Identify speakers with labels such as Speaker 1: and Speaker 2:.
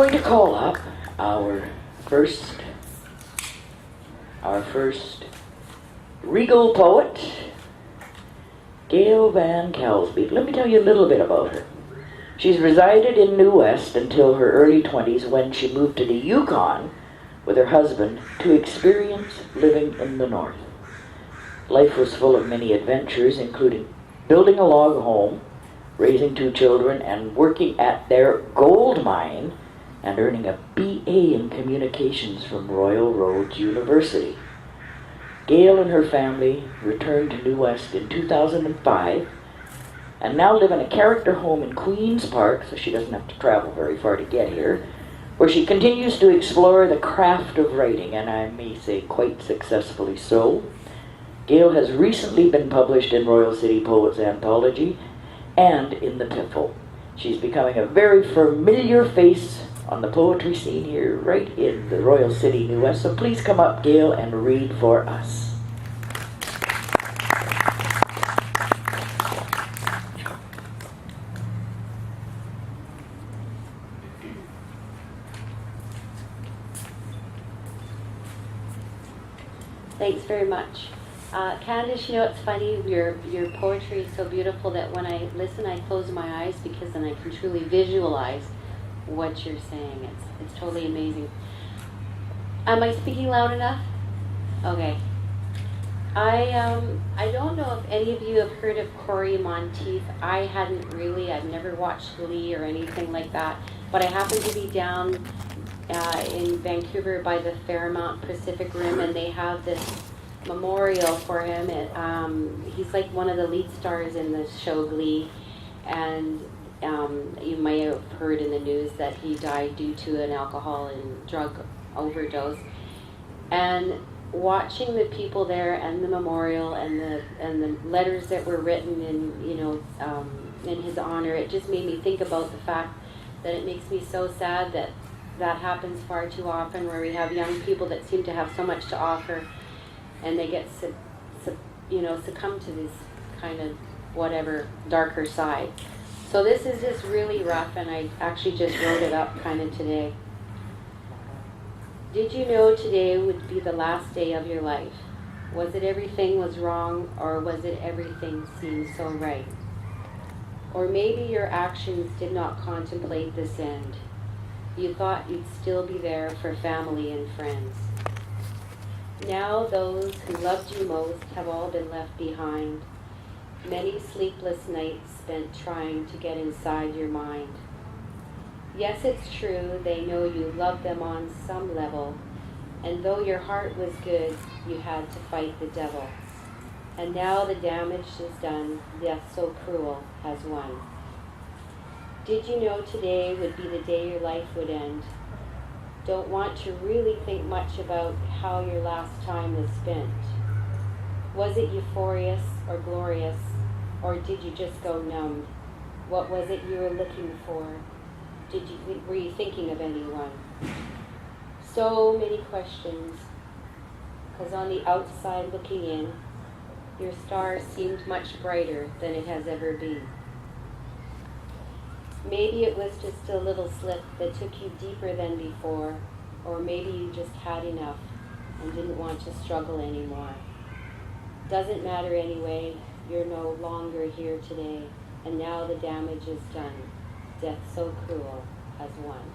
Speaker 1: going to call up our first regal poet, Gail van Kalsbeek. Let me tell you a little bit about her. She's resided in New West until her early 20s when she moved to the Yukon with her husband to experience living in the North. Life was full of many adventures, including building a log home, raising 2 children, and working at their gold mine and earning a BA in communications from Royal Roads University. Gail and her family returned to New West in 2005 and now live in a character home in Queen's Park, so she doesn't have to travel very far to get here, where she continues to explore the craft of writing, and I may say quite successfully so. Gail has recently been published in Royal City Poets Anthology and in the PIP. She's becoming a very familiar face on the poetry scene here, right in the Royal City, New West. So please come up, Gail, and read for us.
Speaker 2: Thanks very much. Candice, you know, it's funny, your poetry is so beautiful that when I listen, I close my eyes because then I can truly visualize what you're saying. It's totally amazing. Am I speaking loud enough? Okay. I don't know if any of you have heard of Corey Monteith. I hadn't really. I've never watched Glee or anything like that. But I happened to be down in Vancouver by the Fairmont Pacific Rim, and they have this memorial for him. He's like one of the lead stars in the show Glee, and you may have heard in the news that he died due to an alcohol and drug overdose. And watching the people there and the memorial and the letters that were written in his honor, it just made me think about the fact that it makes me so sad that that happens far too often, where we have young people that seem to have so much to offer, and they get succumb to this kind of whatever darker side. So this is just really rough, and I actually just wrote it up kind of today. Did you know today would be the last day of your life? Was it everything was wrong, or was it everything seemed so right? Or maybe your actions did not contemplate this end. You thought you'd still be there for family and friends. Now those who loved you most have all been left behind. Many sleepless nights spent trying to get inside your mind. Yes, it's true, they know you loved them on some level, and though your heart was good, you had to fight the devil. And now the damage is done, death so cruel has won. Did you know today would be the day your life would end? Don't want to really think much about how your last time was spent. Was it euphorious or glorious, or did you just go numb? What was it you were looking for? Were you thinking of anyone? So many questions, because on the outside looking in, your star seemed much brighter than it has ever been. Maybe it was just a little slip that took you deeper than before, or maybe you just had enough and didn't want to struggle anymore. Doesn't matter anyway, you're no longer here today, and now the damage is done. Death so cruel has won.